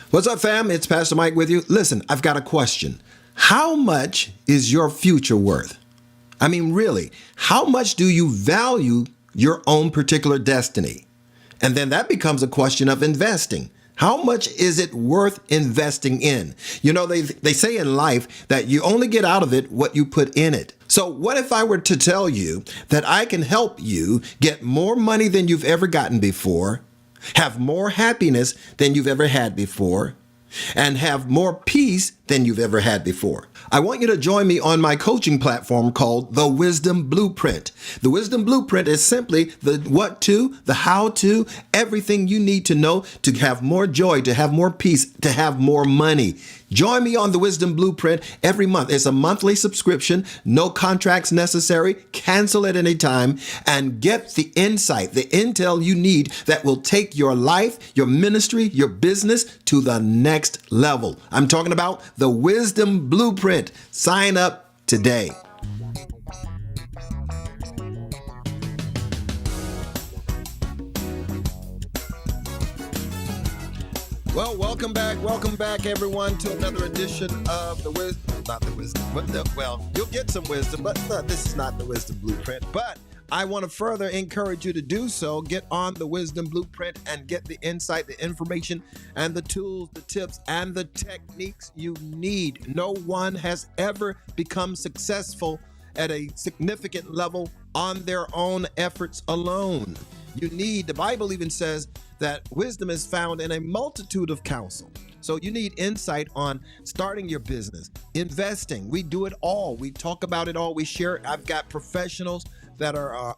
What's up, fam? It's Pastor Mike with you. Listen, I've got a question. How much is your future worth? I mean, really, how much do you value your own particular destiny? And then that becomes a question of investing. How much is it worth investing in? You know, they say in life that you only get out of it what you put in it. So what if I were to tell you that I can help you get more money than you've ever gotten before, have more happiness than you've ever had before, and have more peace than you've ever had before? I want you to join me on my coaching platform called The Wisdom Blueprint. The Wisdom Blueprint is simply the what to, the how to, everything you need to know to have more joy, to have more peace, to have more money. Join me on The Wisdom Blueprint every month. It's a monthly subscription, no contracts necessary, cancel at any time, and get the insight, the intel you need that will take your life, your ministry, your business to the next level. I'm talking about The Wisdom Blueprint. Sign up today. Well, welcome back, everyone, to another edition of the Wisdom, not the Wisdom, but well, you'll get some wisdom, but this is not the Wisdom Blueprint. But I want to further encourage you to do so. Get on the Wisdom Blueprint and get the insight, the information, and the tools, the tips, and the techniques you need. No one has ever become successful at a significant level on their own efforts alone. The Bible even says that wisdom is found in a multitude of counsel. So you need insight on starting your business, investing. We do it all. We talk about it all. We share. I've got professionals that are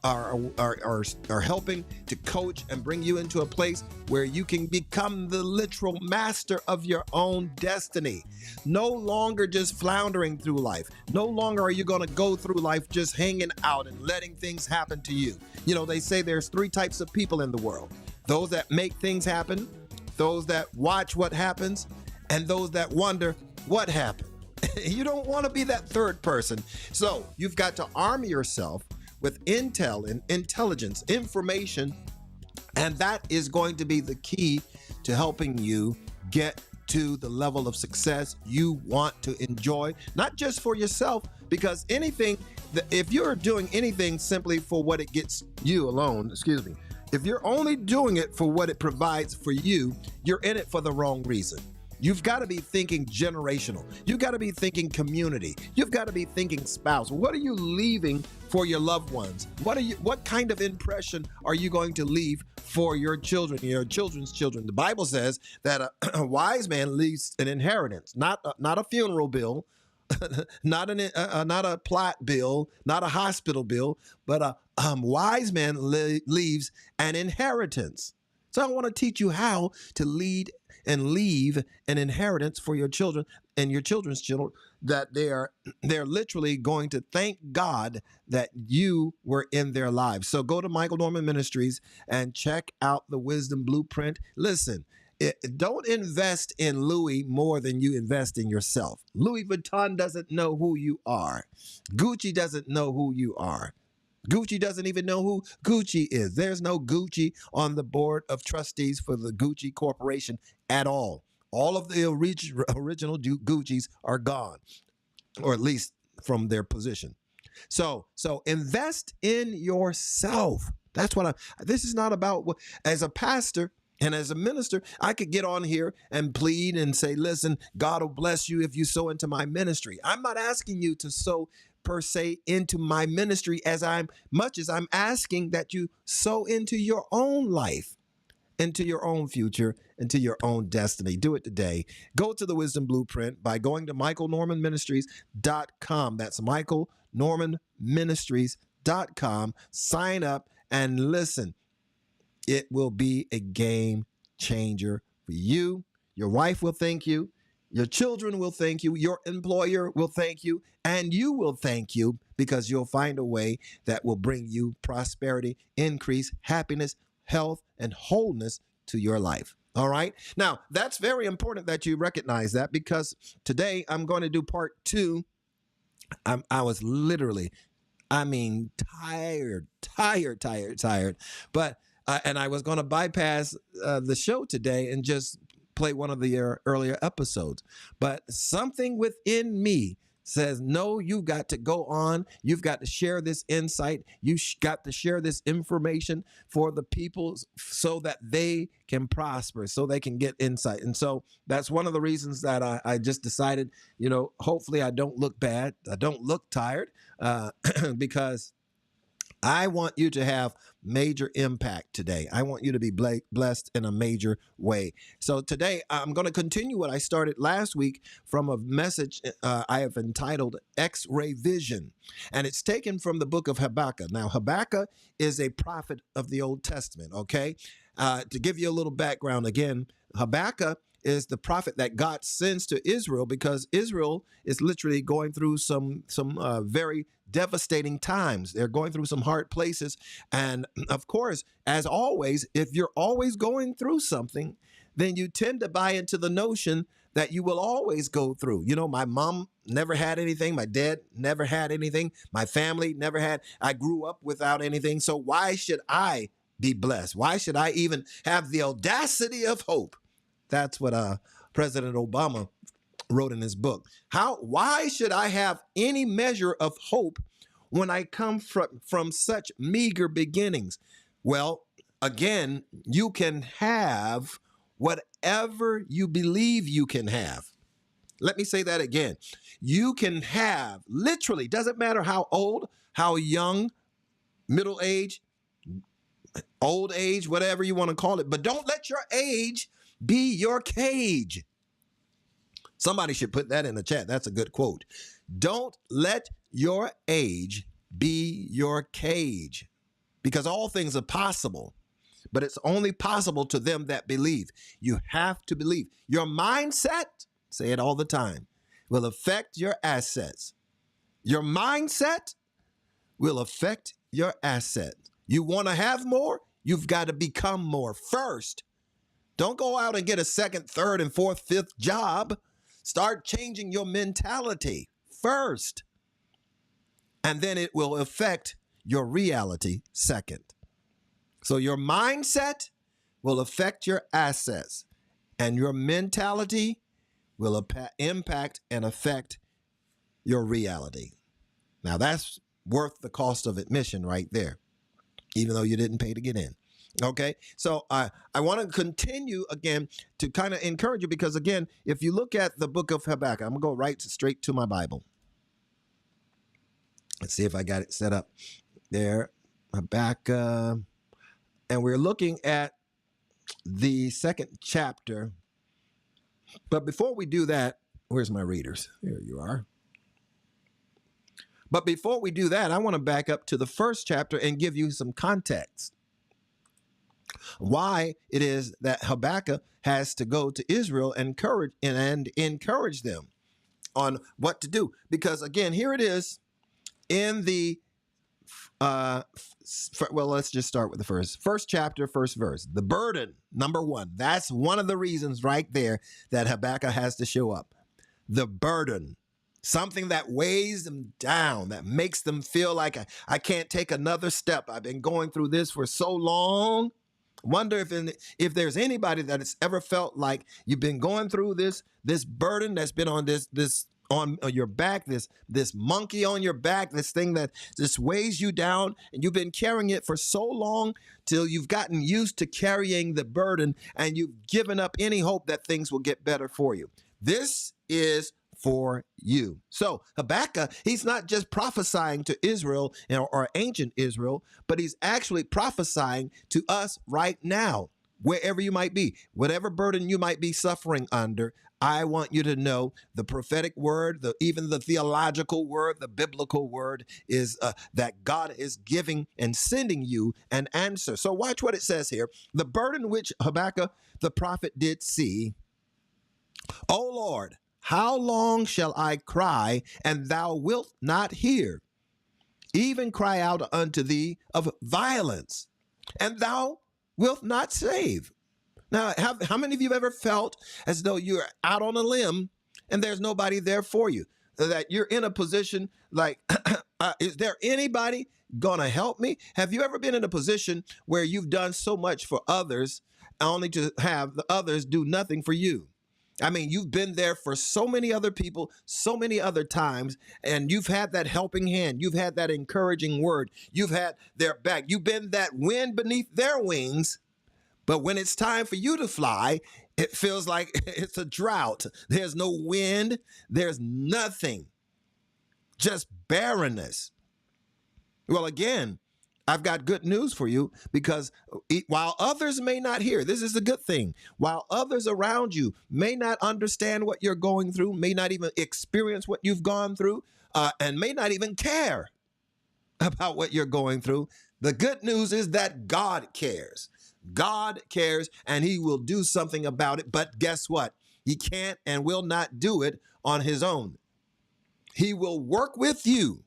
helping to coach and bring you into a place where you can become the literal master of your own destiny. No longer just floundering through life. No longer are you going to go through life just hanging out and letting things happen to you. You know, they say there's three types of people in the world: those that make things happen, those that watch what happens, and those that wonder what happened. You don't want to be that third person. So you've got to arm yourself with intel and intelligence, information, and that is going to be the key to helping you get to the level of success you want to enjoy, not just for yourself, because if you're doing anything simply for what it gets you alone, if you're only doing it for what it provides for you, you're in it for the wrong reason. You've got to be thinking generational. You've got to be thinking community. You've got to be thinking spouse. What are you leaving for your loved ones? What kind of impression are you going to leave for your children, your children's children? The Bible says that a wise man leaves an inheritance, not a funeral bill, not a plot bill, not a hospital bill, but a wise man leaves an inheritance. So I want to teach you how to lead and leave an inheritance for your children and your children's children, that they're literally going to thank God that you were in their lives. So go to MichaelNormanMinistries and check out the Wisdom Blueprint. Listen, don't invest in Louis more than you invest in yourself. Louis Vuitton doesn't know who you are. Gucci doesn't know who you are. Gucci doesn't even know who Gucci is. There's no Gucci on the board of trustees for the Gucci Corporation at all. All of the original Guccis are gone, or at least from their position. So invest in yourself. That's what this is not about. As a pastor and as a minister, I could get on here and plead and say, listen, God will bless you if you sow into my ministry. I'm not asking you to sow per se into my ministry as much as I'm asking that you sow into your own life. into your own future, into your own destiny. Do it today. Go to the Wisdom Blueprint by going to MichaelNormanMinistries.com. That's MichaelNormanMinistries.com. Sign up and listen. It will be a game changer for you. Your wife will thank you. Your children will thank you. Your employer will thank you. And you will thank you because you'll find a way that will bring you prosperity, increase, happiness, health, and wholeness to your life. All right. Now, that's very important that you recognize that, because today I'm going to do part 2. I was literally, tired. But, and I was going to bypass the show today and just play one of the earlier episodes. But something within me says, no, you've got to go on. You've got to share this insight. Got to share this information for the people so that they can prosper, so they can get insight. And so that's one of the reasons that I just decided, hopefully I don't look bad. I don't look tired because I want you to have major impact today. I want you to be blessed in a major way. So today I'm going to continue what I started last week from a message I have entitled X-Ray Vision. And it's taken from the book of Habakkuk. Now, Habakkuk is a prophet of the Old Testament, okay? To give you a little background again, Habakkuk is the prophet that God sends to Israel because Israel is literally going through some very devastating times. They're going through some hard places. And of course, as always, if you're always going through something, then you tend to buy into the notion that you will always go through. My mom never had anything. My dad never had anything. My family never had. I grew up without anything. So why should I be blessed? Why should I even have the audacity of hope? That's what President Obama wrote in his book. Why should I have any measure of hope when I come from such meager beginnings? Well, again, you can have whatever you believe you can have. Let me say that again. You can have, literally, doesn't matter how old, how young, middle age, old age, whatever you want to call it, but don't let your age be your cage. Somebody should put that in the chat. That's a good quote. Don't let your age be your cage, because all things are possible, but it's only possible to them that believe. You have to believe. Your mindset, say it all the time, will affect your assets. Your mindset will affect your asset. You want to have more? You've got to become more first. Don't go out and get a second, third, and fourth, fifth job. Start changing your mentality first. And then it will affect your reality second. So your mindset will affect your assets, and your mentality will impact and affect your reality. Now that's worth the cost of admission right there, even though you didn't pay to get in. Okay, so I want to continue again to kind of encourage you, because again, if you look at the book of Habakkuk, I'm going to go straight to my Bible. Let's see if I got it set up there. Habakkuk, and we're looking at the 2nd chapter. But before we do that, where's my readers? Here you are. But before we do that, I want to back up to the 1st chapter and give you some context. Why it is that Habakkuk has to go to Israel and encourage them on what to do. Because again, here it is in the, let's just start with the first chapter, first verse. The burden, number 1. That's one of the reasons right there that Habakkuk has to show up. The burden. Something that weighs them down, that makes them feel like I can't take another step. I've been going through this for so long. Wonder if there's anybody that has ever felt like you've been going through this burden that's been on this on your back, this monkey on your back, this thing that just weighs you down, and you've been carrying it for so long till you've gotten used to carrying the burden, and you've given up any hope that things will get better for you. This is for you. So Habakkuk, he's not just prophesying to Israel or ancient Israel, but he's actually prophesying to us right now. wherever you might be, whatever burden you might be suffering under. I want you to know the prophetic word, even the theological word, the biblical word is that God is giving and sending you an answer. So watch what it says here. The burden which Habakkuk the prophet did see. O Lord, how long shall I cry, and thou wilt not hear? Even cry out unto thee of violence, and thou wilt not save. Now, how many of you have ever felt as though you're out on a limb and there's nobody there for you? That you're in a position like, is there anybody going to help me? Have you ever been in a position where you've done so much for others only to have the others do nothing for you? I mean, you've been there for so many other people, so many other times, and you've had that helping hand. You've had that encouraging word. You've had their back. You've been that wind beneath their wings. But when it's time for you to fly, it feels like it's a drought. There's no wind. There's nothing. Just barrenness. Well, again, I've got good news for you, because while others may not hear, this is a good thing. While others around you may not understand what you're going through, may not even experience what you've gone through, and may not even care about what you're going through, the good news is that God cares. God cares, and he will do something about it. But guess what? He can't and will not do it on his own. He will work with you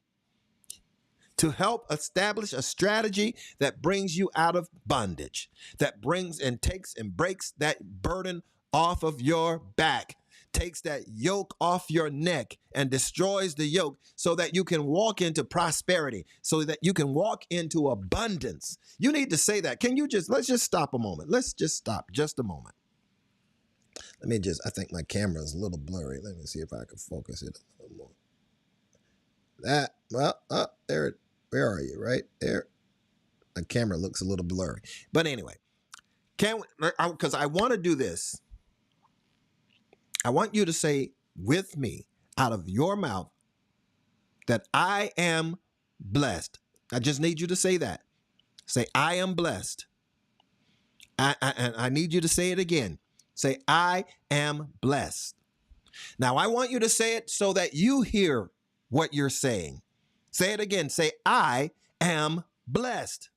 to help establish a strategy that brings you out of bondage, that brings and takes and breaks that burden off of your back, takes that yoke off your neck and destroys the yoke, so that you can walk into prosperity, so that you can walk into abundance. You need to say that. Let's just stop a moment. Let's just stop just a moment. I think my camera is a little blurry. Let me see if I can focus it a little more. There, where are you? Right there. My camera looks a little blurry. But anyway, because I want to do this. I want you to say with me out of your mouth that I am blessed. I just need you to say that. Say, I am blessed. I need you to say it again. Say, I am blessed. Now, I want you to say it so that you hear what you're saying. Say it again. Say, I am blessed.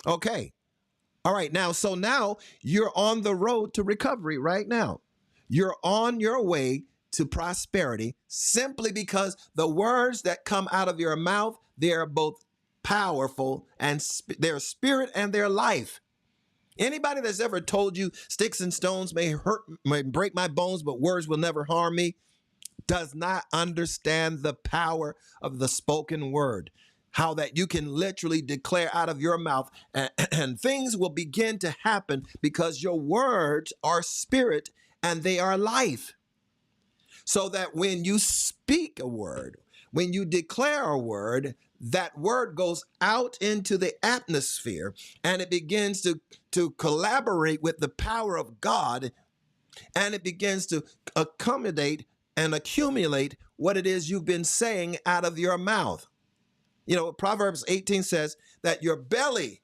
Okay. All right. Now you're on the road to recovery right now. You're on your way to prosperity simply because the words that come out of your mouth, they're both powerful and they're spirit and they're life. Anybody that's ever told you sticks and stones may break my bones, but words will never harm me, does not understand the power of the spoken word. How that you can literally declare out of your mouth and things will begin to happen because your words are spirit and they are life. So that when you speak a word, when you declare a word, that word goes out into the atmosphere and it begins to collaborate with the power of God, and it begins to accommodate and accumulate what it is you've been saying out of your mouth. You know, Proverbs 18 says that your belly,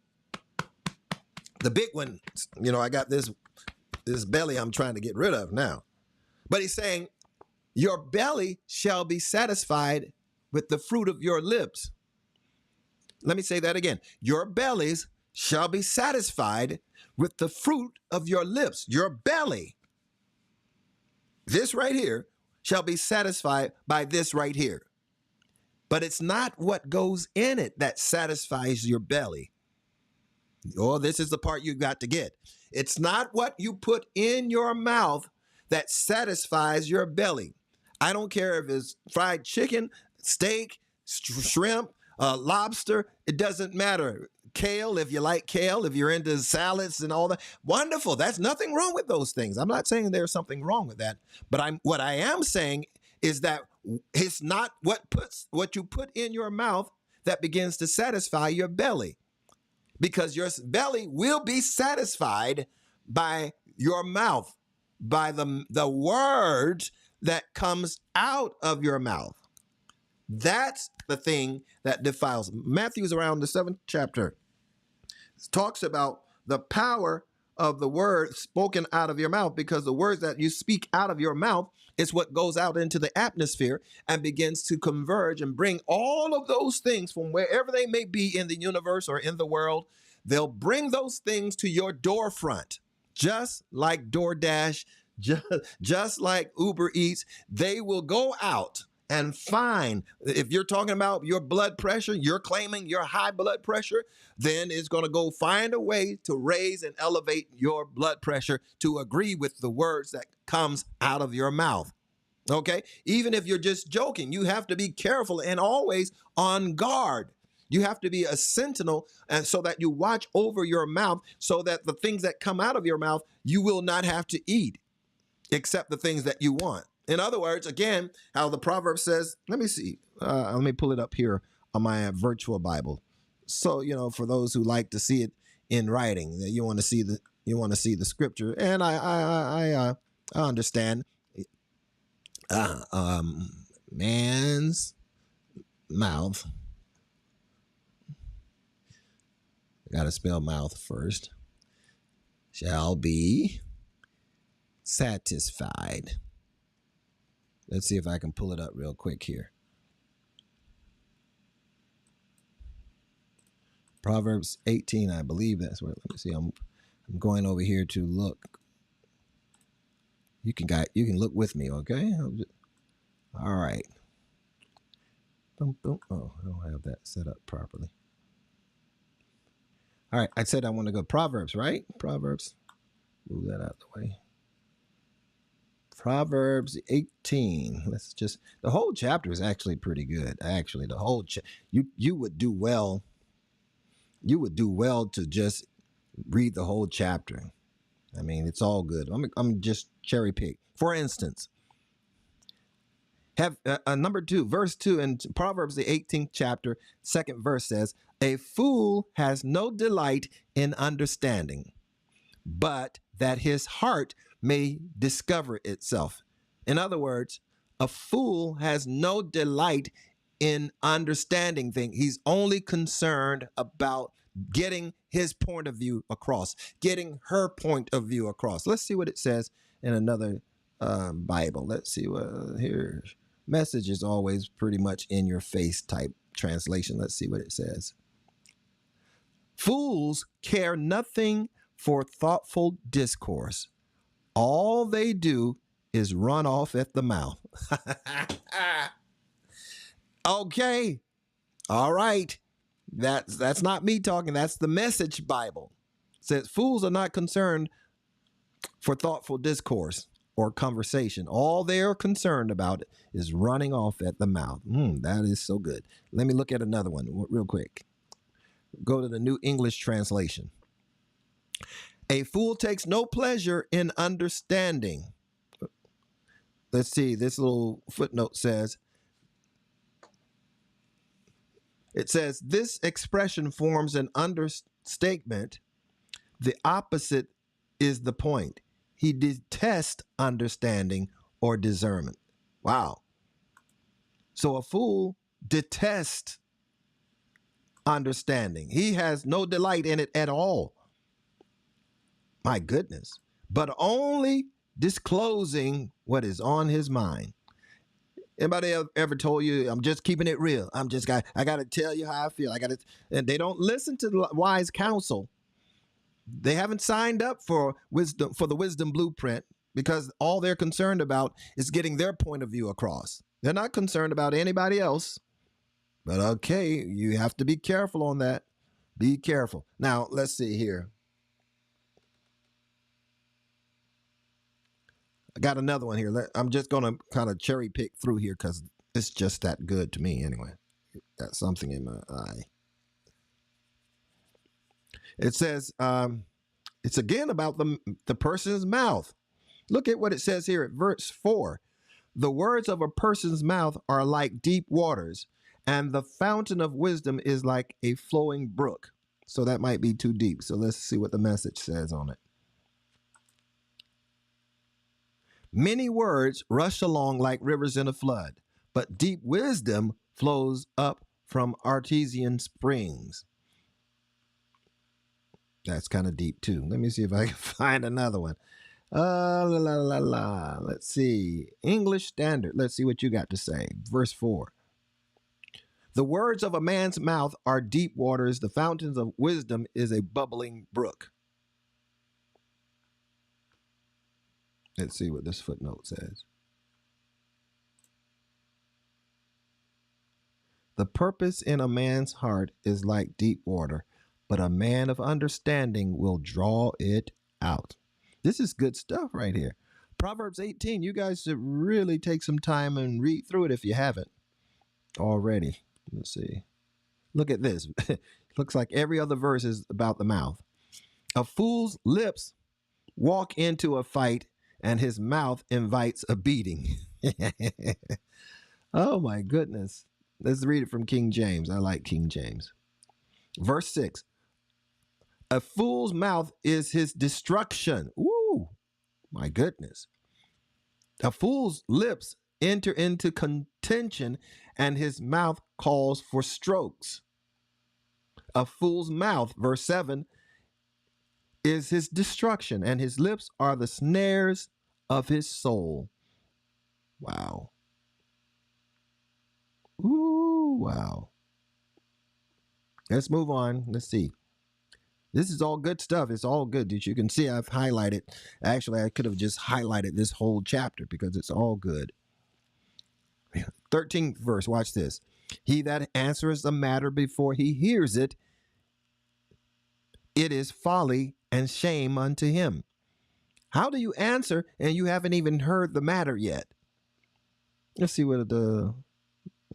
the big one, I got this belly I'm trying to get rid of now. But he's saying, your belly shall be satisfied with the fruit of your lips. Let me say that again. Your bellies shall be satisfied with the fruit of your lips. Your belly, this right here, shall be satisfied by this right here. But it's not what goes in it that satisfies your belly. Oh, this is the part you got to get. It's not what you put in your mouth that satisfies your belly. I don't care if it's fried chicken, steak, shrimp, lobster. It doesn't matter. Kale, if you like kale, if you're into salads and all that, wonderful. That's nothing wrong with those things. I'm not saying there's something wrong with that. But what I am saying is that it's not what you put in your mouth that begins to satisfy your belly. Because your belly will be satisfied by your mouth, by the words that comes out of your mouth. That's the thing that defiles. Matthew's around the 7th chapter. It talks about the power of the word spoken out of your mouth, because the words that you speak out of your mouth is what goes out into the atmosphere and begins to converge and bring all of those things from wherever they may be in the universe or in the world. They'll bring those things to your door front, just like DoorDash, just like Uber Eats. They will go out and find, if you're talking about your blood pressure, you're claiming your high blood pressure, then it's going to go find a way to raise and elevate your blood pressure to agree with the words that comes out of your mouth. Okay? Even if you're just joking, you have to be careful and always on guard. You have to be a sentinel, and so that you watch over your mouth, so that the things that come out of your mouth, you will not have to eat, except the things that you want. In other words, again, how the proverb says, let me see, let me pull it up here on my virtual Bible. So, for those who like to see it in writing, that you want to see the scripture, and I understand. Man's mouth. I got to spell mouth first. Shall be satisfied. Let's see if I can pull it up real quick here. Proverbs 18, I believe that's where. Let me see. I'm going over here to look. You can look with me, okay? All right. Oh, I don't have that set up properly. All right, I said I want to go Proverbs, right? Proverbs. Move that out of the way. Proverbs 18. The whole chapter is actually pretty good. Actually, the whole you would do well. You would do well to just read the whole chapter. I mean, it's all good. I'm just cherry pick. For instance, have number 2, verse 2 in Proverbs the 18th chapter, 2nd verse says, "A fool has no delight in understanding, but that his heart may discover itself." In other words, a fool has no delight in understanding things. He's only concerned about getting his point of view across, getting her point of view across. Let's see what it says in another Bible. Let's see what here. Message is always pretty much in your face type translation. Let's see what it says. Fools care nothing for thoughtful discourse. All they do is run off at the mouth. Okay. All right. That's not me talking. That's the Message Bible. It says fools are not concerned for thoughtful discourse or conversation. All they're concerned about is running off at the mouth. That is so good. Let me look at another one real quick. Go to the New English Translation. A fool takes no pleasure in understanding. Let's see, this little footnote says, this expression forms an understatement. The opposite is the point. He detests understanding or discernment. Wow. So a fool detests understanding. He has no delight in it at all. My goodness. But only disclosing what is on his mind. Anybody ever told you, I'm just keeping it real? I got to tell you how I feel. And they don't listen to the wise counsel. They haven't signed up for the wisdom blueprint, because all they're concerned about is getting their point of view across. They're not concerned about anybody else. But okay, you have to be careful on that. Be careful. Now, let's see here. I got another one here. I'm just going to kind of cherry pick through here because it's just that good to me anyway. Got something in my eye. It says, it's again about the person's mouth. Look at what it says here at verse 4. The words of a person's mouth are like deep waters, and the fountain of wisdom is like a flowing brook. So that might be too deep. So let's see what the Message says on it. Many words rush along like rivers in a flood, but deep wisdom flows up from artesian springs. That's kind of deep too. Let me see if I can find another one. Let's see. English Standard. Let's see what you got to say. Verse 4. The words of a man's mouth are deep waters. The fountains of wisdom is a bubbling brook. Let's see what this footnote says. The purpose in a man's heart is like deep water, but a man of understanding will draw it out. This is good stuff right here. Proverbs 18, you guys should really take some time and read through it if you haven't already. Let's see. Look at this. Looks like every other verse is about the mouth. A fool's lips walk into a fight, and his mouth invites a beating. Oh, my goodness. Let's read it from King James. I like King James. Verse 6. A fool's mouth is his destruction. Ooh, my goodness. A fool's lips enter into contention, and his mouth calls for strokes. A fool's mouth, verse 7, is his destruction, and his lips are the snares of his soul. Wow. Ooh, wow. Let's move on. Let's see. This is all good stuff. It's all good. As you can see, I've highlighted. Actually, I could have just highlighted this whole chapter because it's all good. 13th verse. Watch this. He that answers a matter before he hears it, it is folly and shame unto him. How do you answer and you haven't even heard the matter yet? Let's see what the.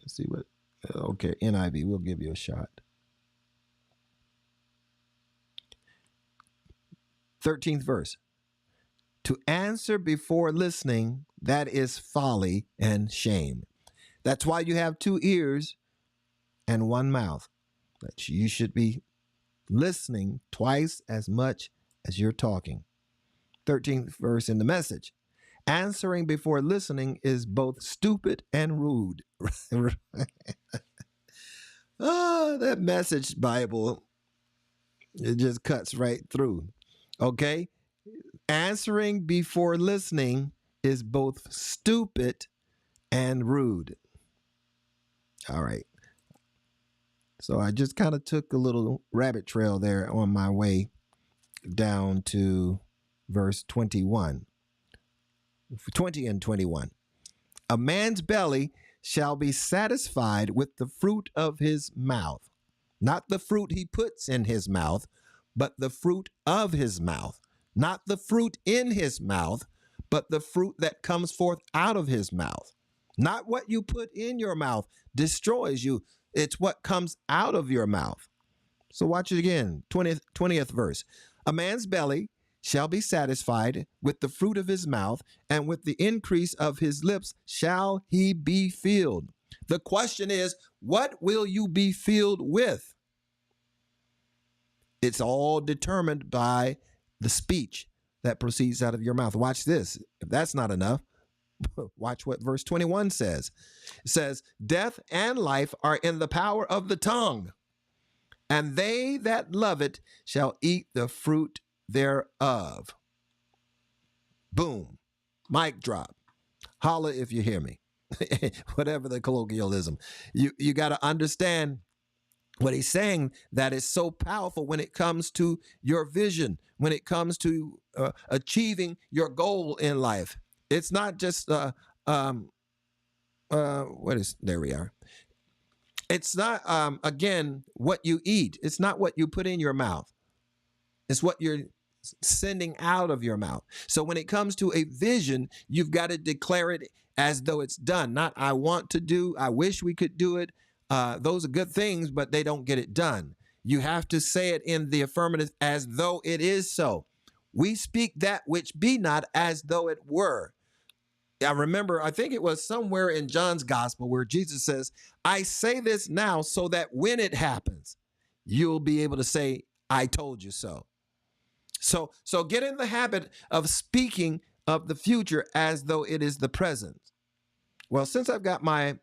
Let's see what. Okay, NIV. We'll give you a shot. 13th verse. To answer before listening, that is folly and shame. That's why you have two ears and one mouth. That you should be listening twice as much as you're talking. 13th verse in the Message. Answering before listening is both stupid and rude. Oh, that Message Bible, it just cuts right through. Okay? Answering before listening is both stupid and rude. All right. So I just kind of took a little rabbit trail there on my way down to verse 21. 20 and 21. A man's belly shall be satisfied with the fruit of his mouth. Not the fruit he puts in his mouth, but the fruit of his mouth. Not the fruit in his mouth, but the fruit that comes forth out of his mouth. Not what you put in your mouth destroys you. It's what comes out of your mouth. So watch it again. 20th verse. A man's belly shall be satisfied with the fruit of his mouth, and with the increase of his lips shall he be filled. The question is, what will you be filled with? It's all determined by the speech that proceeds out of your mouth. Watch this. If that's not enough, watch what verse 21 says. It says, death and life are in the power of the tongue, and they that love it shall eat the fruit thereof. Boom. Mic drop. Holla if you hear me. Whatever the colloquialism. You got to understand what he's saying, that is so powerful when it comes to your vision, when it comes to achieving your goal in life. It's not just, there we are. It's not, again, what you eat. It's not what you put in your mouth. It's what you're sending out of your mouth. So when it comes to a vision, you've got to declare it as though it's done. Not I want to do, I wish we could do it. Those are good things, but they don't get it done. You have to say it in the affirmative as though it is so. We speak that which be not as though it were. I remember, I think it was somewhere in John's gospel where Jesus says, I say this now so that when it happens, you'll be able to say, I told you so. So get in the habit of speaking of the future as though it is the present. Well, since I've got my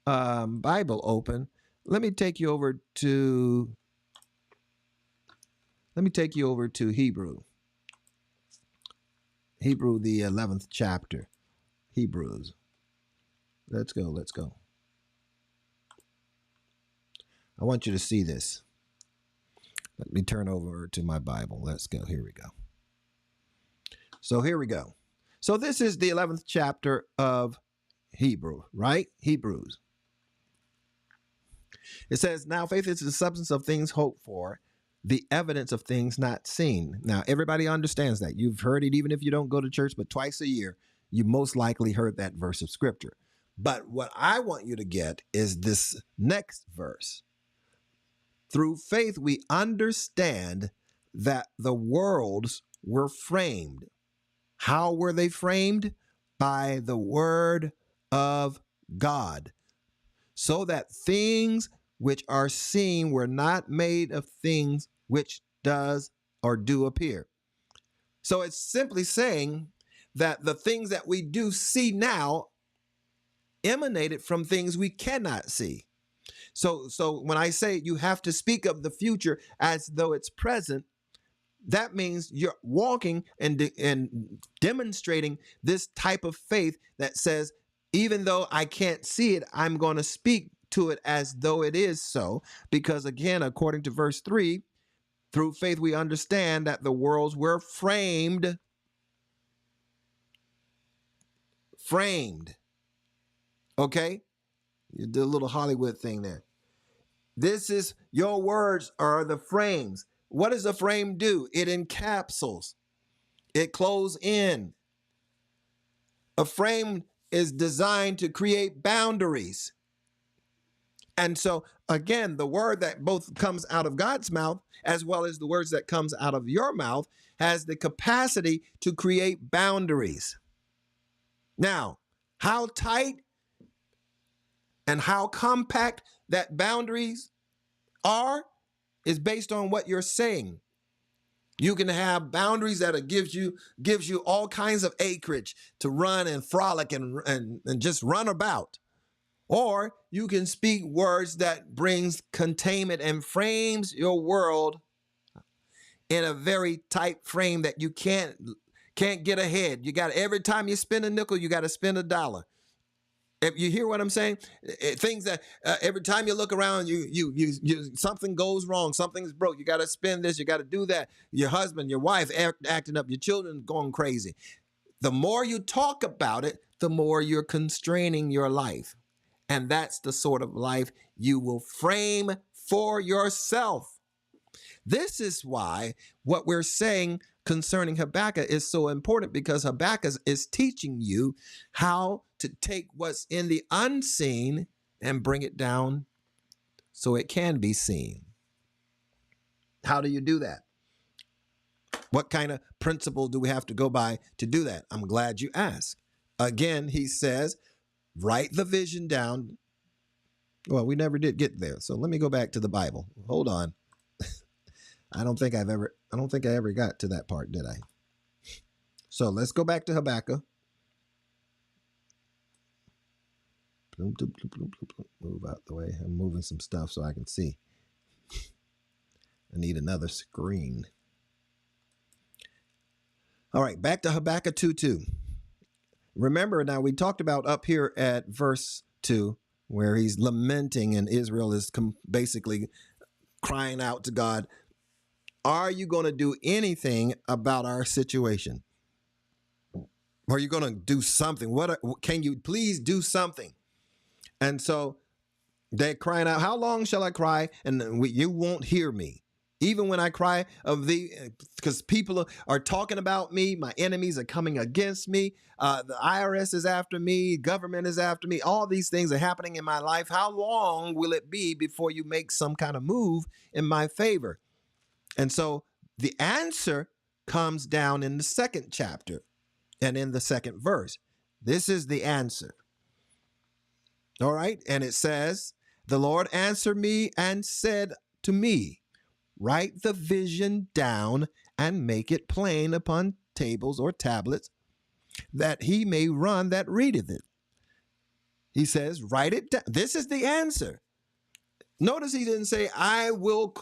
Bible open, let me take you over to Let me take you over to Hebrew, the 11th chapter. Hebrews. Let's go. I want you to see this. Let me turn over to my Bible. Let's go. Here we go. So here we go. So this is the 11th chapter of Hebrew, right? Hebrews. It says, now faith is the substance of things hoped for, the evidence of things not seen. Now, everybody understands that. You've heard it even if you don't go to church, but twice a year, you most likely heard that verse of scripture. But what I want you to get is this next verse. Through faith, we understand that the worlds were framed. How were they framed? By the word of God. So that things which are seen were not made of things which does or do appear. So it's simply saying that the things that we do see now emanated from things we cannot see. So when I say you have to speak of the future as though it's present, that means you're walking and demonstrating this type of faith that says, even though I can't see it, I'm going to speak to it as though it is so. Because again, according to verse 3, through faith we understand that the worlds were framed. Okay? You did a little Hollywood thing there. This is, your words are the frames. What does a frame do? It encapsulates. It closes in. A frame is designed to create boundaries. And so, again, the word that both comes out of God's mouth, as well as the words that comes out of your mouth, has the capacity to create boundaries. Now, how tight and how compact that boundaries are is based on what you're saying. You can have boundaries that gives you all kinds of acreage to run and frolic and just run about. Or you can speak words that brings containment and frames your world in a very tight frame that you can't get ahead. You got, every time you spend a nickel, you got to spend $1. If you hear what I'm saying, things that every time you look around, you something goes wrong, something's broke. You got to spend this, you got to do that. Your husband, your wife acting up, your children going crazy. The more you talk about it, the more you're constraining your life. And that's the sort of life you will frame for yourself. This is why what we're saying concerning Habakkuk is so important, because Habakkuk is teaching you how to take what's in the unseen and bring it down so it can be seen. How do you do that? What kind of principle do we have to go by to do that? I'm glad you asked. Again, he says, write the vision down. Well, we never did get there. So let me go back to the Bible. Hold on. I don't think I ever got to that part, did I? So let's go back to Habakkuk. Move out the way. I'm moving some stuff so I can see. I need another screen. All right, back to Habakkuk 2:2. Remember, now we talked about up here at verse 2, where he's lamenting and Israel is basically crying out to God, are you going to do anything about our situation? Are you going to do something? Can you please do something? And so they're crying out, how long shall I cry? And you won't hear me. Even when I cry of thee, because people are talking about me, my enemies are coming against me. The IRS is after me. Government is after me. All these things are happening in my life. How long will it be before you make some kind of move in my favor? And so the answer comes down in the 2nd chapter and in the 2nd verse. This is the answer. All right. And it says, the Lord answered me and said to me, write the vision down and make it plain upon tables or tablets, that he may run that readeth it. He says, write it down. This is the answer. Notice he didn't say, I will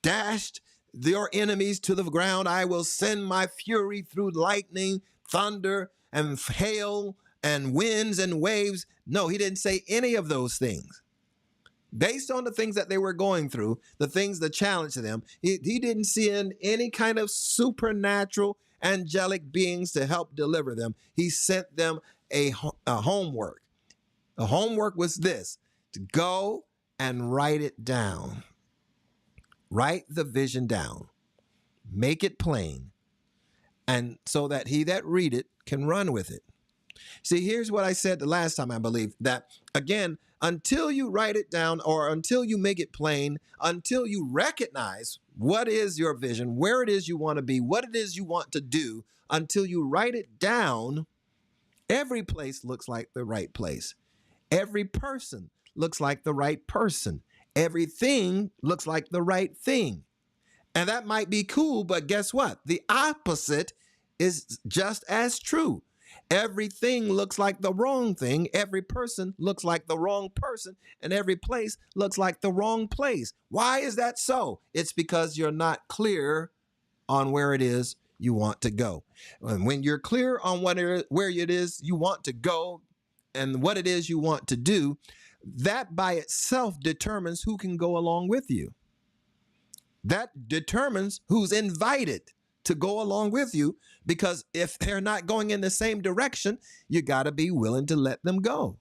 dash your enemies to the ground. I will send my fury through lightning, thunder, and hail, and winds and waves. No, he didn't say any of those things. Based on the things that they were going through, the things that challenged them, he didn't send any kind of supernatural angelic beings to help deliver them. He sent them a homework. The homework was this: to go and write it down. Write the vision down. Make it plain, and so that he that read it can run with it. See, here's what I said the last time, I believe, that, again, until you write it down or until you make it plain, until you recognize what is your vision, where it is you want to be, what it is you want to do, until you write it down, every place looks like the right place. Every person looks like the right person. Everything looks like the right thing. And that might be cool, but guess what? The opposite is just as true. Everything looks like the wrong thing. Every person looks like the wrong person. And every place looks like the wrong place. Why is that so? It's because you're not clear on where it is you want to go. And when you're clear on where it is you want to go and what it is you want to do, that by itself determines who can go along with you. That determines who's invited to go along with you, because if they're not going in the same direction, you got to be willing to let them go.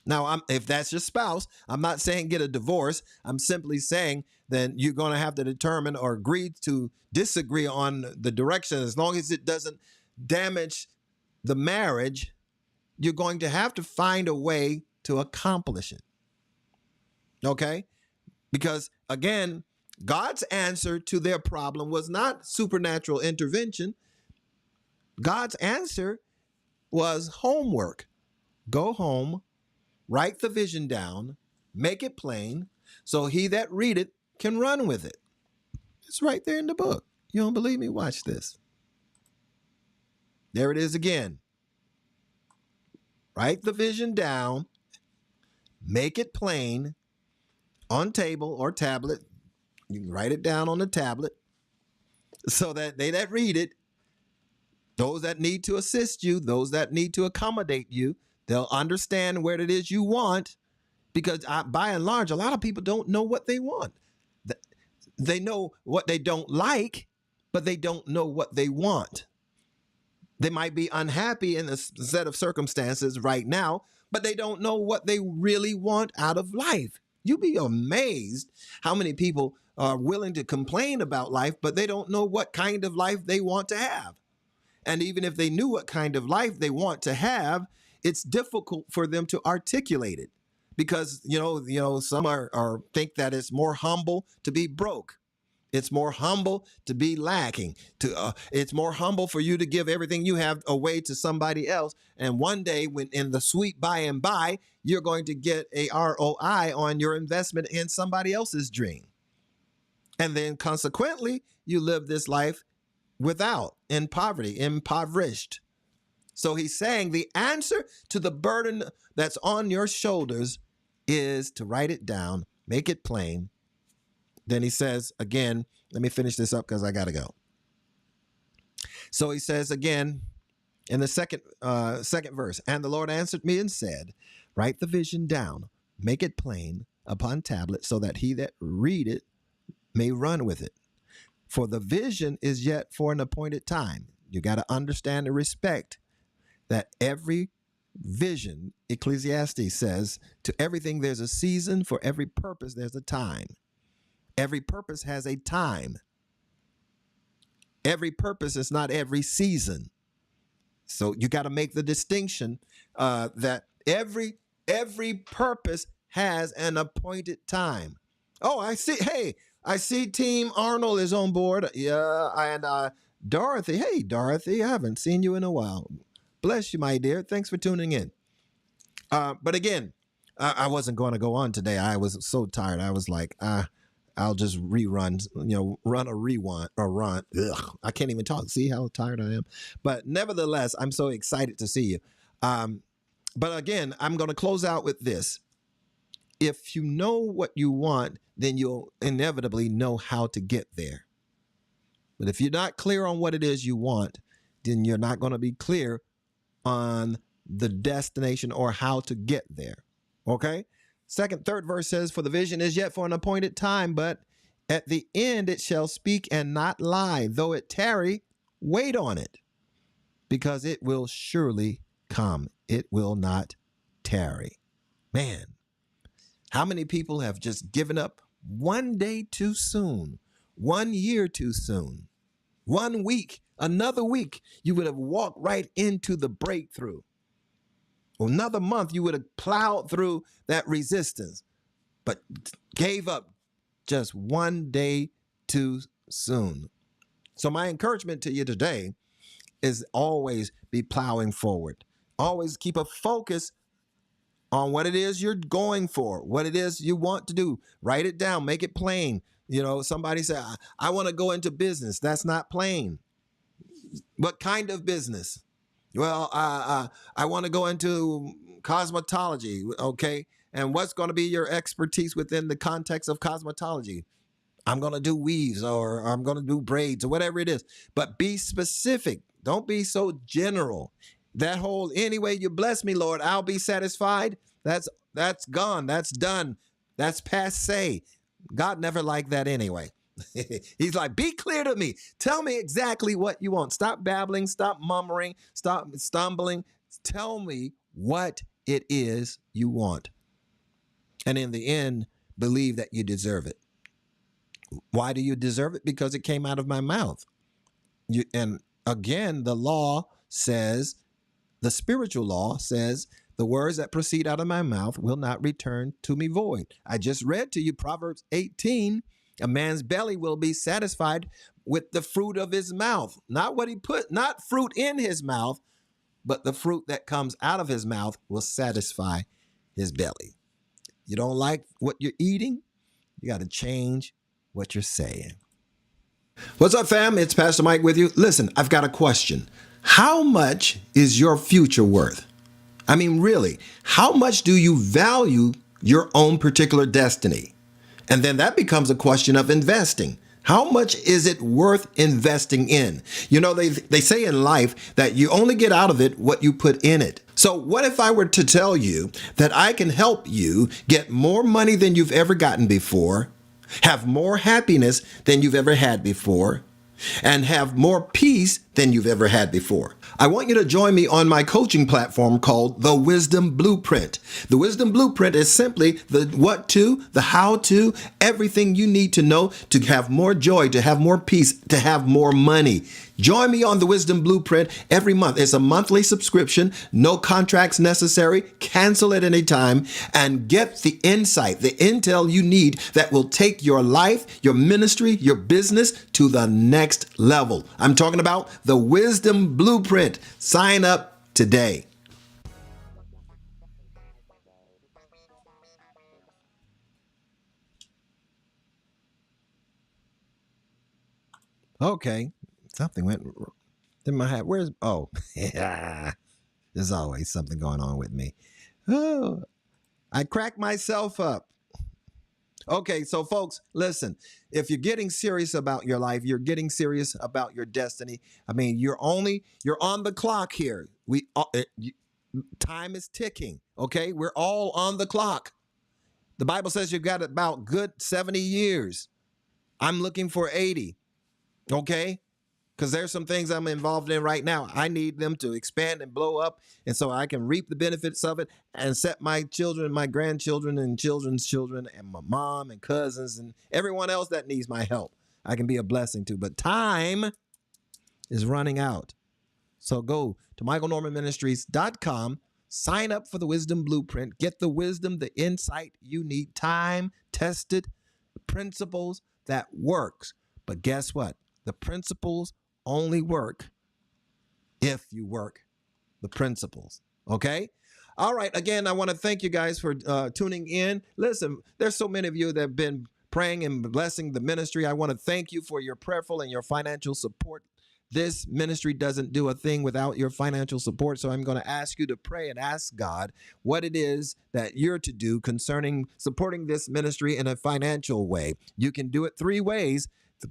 Now, if that's your spouse, I'm not saying get a divorce. I'm simply saying then you're going to have to determine or agree to disagree on the direction. As long as it doesn't damage the marriage, you're going to have to find a way to accomplish it. Okay? Because, again, God's answer to their problem was not supernatural intervention. God's answer was homework. Go home, write the vision down, make it plain, so he that read it can run with it. It's right there in the book. You don't believe me? Watch this. There it is again. Write the vision down, make it plain on table or tablet. You can write it down on the tablet so that they that read it, those that need to assist you, those that need to accommodate you, they'll understand where it is you want, because by and large, a lot of people don't know what they want. They know what they don't like, but they don't know what they want. They might be unhappy in a set of circumstances right now, but they don't know what they really want out of life. You'd be amazed how many people are willing to complain about life, but they don't know what kind of life they want to have. And even if they knew what kind of life they want to have, it's difficult for them to articulate it, because, some are think that it's more humble to be broke. It's more humble to be lacking. It's more humble for you to give everything you have away to somebody else. And one day, when in the sweet by and by, you're going to get a ROI on your investment in somebody else's dream. And then consequently, you live this life in poverty, impoverished. So he's saying the answer to the burden that's on your shoulders is to write it down, make it plain. Then he says again, let me finish this up because I got to go. So he says again in the second verse, and the Lord answered me and said, write the vision down, make it plain upon tablet, so that he that read it may run with it. For the vision is yet for an appointed time. You got to understand and respect that every vision, Ecclesiastes says, to everything there's a season, for every purpose there's a time. Every purpose has a time. Every purpose is not every season. So you got to make the distinction that every purpose has an appointed time. Oh, I see. Hey, I see Team Arnold is on board. Yeah, and Dorothy. Hey, Dorothy, I haven't seen you in a while. Bless you, my dear. Thanks for tuning in. But again, I wasn't going to go on today. I was so tired. I was like, I'll just run a rewind or run. Ugh, I can't even talk. See how tired I am. But nevertheless, I'm so excited to see you. But again, I'm going to close out with this. if you know what you want, then you'll inevitably know how to get there. But if you're not clear on what it is you want, then you're not going to be clear on the destination or how to get there. Okay? Third verse says, for the vision is yet for an appointed time, but at the end it shall speak and not lie. Though it tarry, wait on it, because it will surely come. It will not tarry. Man, how many people have just given up one day too soon, 1 year too soon, 1 week, another week, you would have walked right into the breakthrough. Another month, you would have plowed through that resistance, but gave up just 1 day too soon. So my encouragement to you today is always be plowing forward. Always keep a focus on what it is you're going for, what it is you want to do. Write it down, make it plain. You know, somebody said, I want to go into business. That's not plain. What kind of business? Well, I want to go into cosmetology. Okay. And what's going to be your expertise within the context of cosmetology? I'm going to do weaves, or I'm going to do braids, or whatever it is. But be specific. Don't be so general. That whole, any way you bless me, Lord, I'll be satisfied. That's gone. That's done. That's passé. God never liked that anyway. He's like, be clear to me. Tell me exactly what you want. Stop babbling. Stop murmuring. Stop stumbling. Tell me what it is you want. And in the end, believe that you deserve it. Why do you deserve it? Because it came out of my mouth. And again, the law says, the spiritual law says, the words that proceed out of my mouth will not return to me void. I just read to you Proverbs 18. A man's belly will be satisfied with the fruit of his mouth. Not what he put, not fruit in his mouth, but the fruit that comes out of his mouth will satisfy his belly. You don't like what you're eating? You got to change what you're saying. What's up, fam? It's Pastor Mike with you. Listen, I've got a question. How much is your future worth? I mean, really, how much do you value your own particular destiny? And then that becomes a question of investing. How much is it worth investing in? You know, they say in life that you only get out of it what you put in it. So what if I were to tell you that I can help you get more money than you've ever gotten before, have more happiness than you've ever had before, and have more peace than you've ever had before? I want you to join me on my coaching platform called The Wisdom Blueprint. The Wisdom Blueprint is simply the what to, the how to, everything you need to know to have more joy, to have more peace, to have more money. Join me on The Wisdom Blueprint every month. It's a monthly subscription, no contracts necessary. Cancel at any time and get the insight, the intel you need that will take your life, your ministry, your business to the next level. I'm talking about The Wisdom Blueprint. Sign up today. Okay, something went in my head. Yeah, there's always something going on with me. Oh, I cracked myself up. Okay, so folks, listen, if you're getting serious about your life, you're getting serious about your destiny. I mean, you're on the clock here. Time is ticking. Okay, we're all on the clock. The Bible says you've got about good 70 years. I'm looking for 80. Okay, because there's some things I'm involved in right now. I need them to expand and blow up, and so I can reap the benefits of it and set my children, my grandchildren, and children's children, and my mom and cousins and everyone else that needs my help. I can be a blessing to. But time is running out. So go to MichaelNormanMinistries.com, sign up for the Wisdom Blueprint, get the wisdom, the insight you need, time-tested principles that works. But guess what? The principles only work if you work the principles. Okay? All right. Again, I want to thank you guys for tuning in. Listen, there's so many of you that have been praying and blessing the ministry. I want to thank you for your prayerful and your financial support. This ministry doesn't do a thing without your financial support. So I'm going to ask you to pray and ask God what it is that you're to do concerning supporting this ministry in a financial way. You can do it three ways: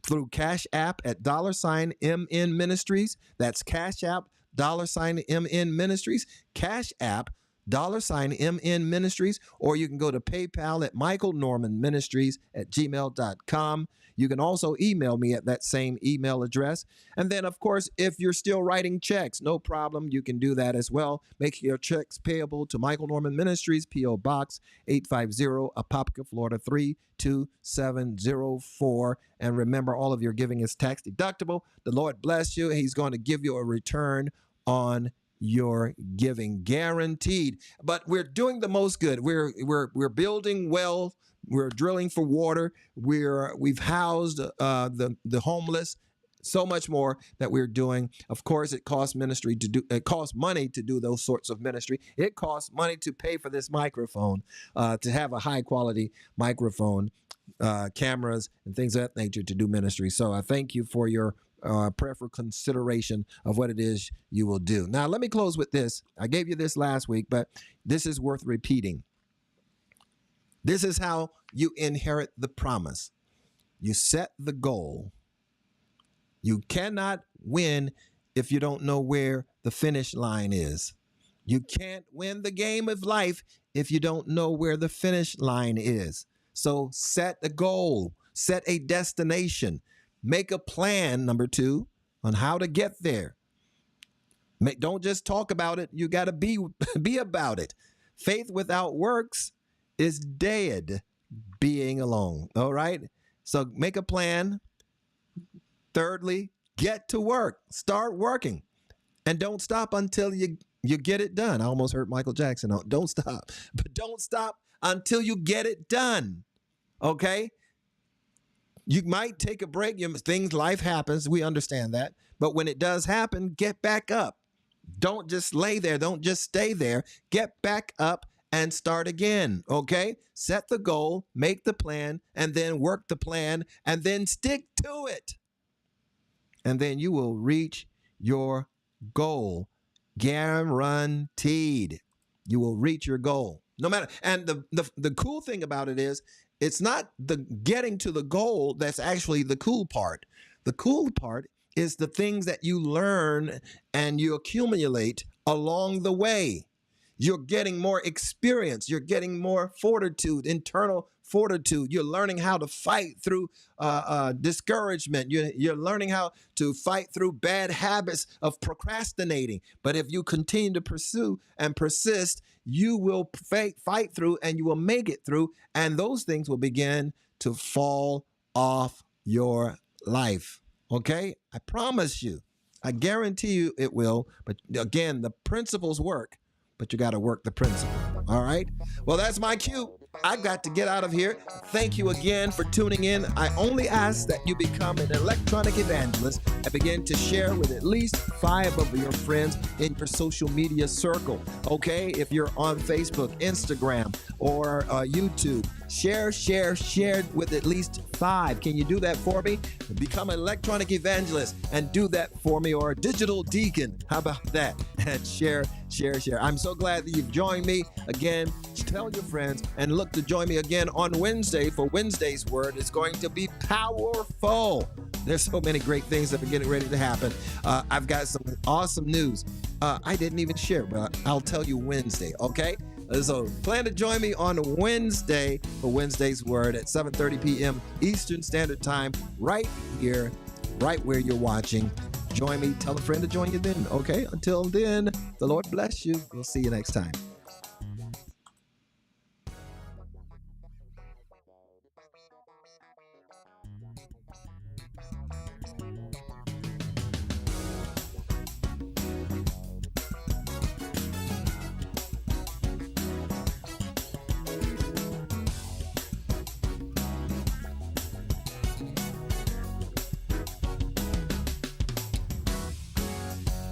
through Cash App at $MNMinistries. That's Cash App $MNMinistries. Cash App $MNMinistries, or you can go to PayPal at MichaelNormanMinistries at gmail.com. You can also email me at that same email address. And then, of course, if you're still writing checks, no problem. You can do that as well. Make your checks payable to Michael Norman Ministries, P.O. Box 850, Apopka, Florida 32704. And remember, all of your giving is tax deductible. The Lord bless you. He's going to give you a return on your giving, guaranteed. But we're doing the most good. We're building well. We're drilling for water. We've housed the homeless. So much more that we're doing. Of course, it costs ministry to do. It costs money to do those sorts of ministry. It costs money to pay for this microphone, to have a high quality microphone, cameras, and things of that nature to do ministry. So I thank you for your prayerful consideration of what it is you will do. Now, let me close with this. I gave you this last week, but this is worth repeating. This is how you inherit the promise. You set the goal. You cannot win if you don't know where the finish line is. You can't win the game of life if you don't know where the finish line is. So set a goal, set a destination, make a plan, number two, on how to get there. Don't just talk about it. You got to be about it. Faith without works is dead being alone. All right. So make a plan. Thirdly, get to work. Start working. And don't stop until you get it done. I almost heard Michael Jackson. Don't stop. But don't stop until you get it done. Okay? You might take a break. Life happens. We understand that. But when it does happen, get back up. Don't just lay there. Don't just stay there. Get back up and start again, okay? Set the goal, make the plan, and then work the plan, and then stick to it. And then you will reach your goal. Guaranteed. You will reach your goal. No matter. And the cool thing about it is, it's not the getting to the goal that's actually the cool part. The cool part is the things that you learn and you accumulate along the way. You're getting more experience. You're getting more fortitude, internal fortitude. You're learning how to fight through discouragement. You're learning how to fight through bad habits of procrastinating. But if you continue to pursue and persist, you will fight through and you will make it through. And those things will begin to fall off your life. Okay? I promise you. I guarantee you it will. But again, the principles work. But you got to work the principle. All right. Well, that's my cue. I got to get out of here. Thank you again for tuning in. I only ask that you become an electronic evangelist and begin to share with at least 5 of your friends in your social media circle. Okay. If you're on Facebook, Instagram, or YouTube, share with at least 5. Can you do that for me? Become an electronic evangelist and do that for me, or a digital deacon. How about that? And share. I'm so glad that you've joined me again. Tell your friends and look to join me again on Wednesday for Wednesday's Word. It's going to be powerful. There's so many great things that are getting ready to happen. I've got some awesome news. I didn't even share, but I'll tell you Wednesday, okay? So plan to join me on Wednesday for Wednesday's Word at 7:30 p.m. Eastern Standard Time, right here, right where you're watching. Join me. Tell a friend to join you then, okay? Until then, the Lord bless you. We'll see you next time.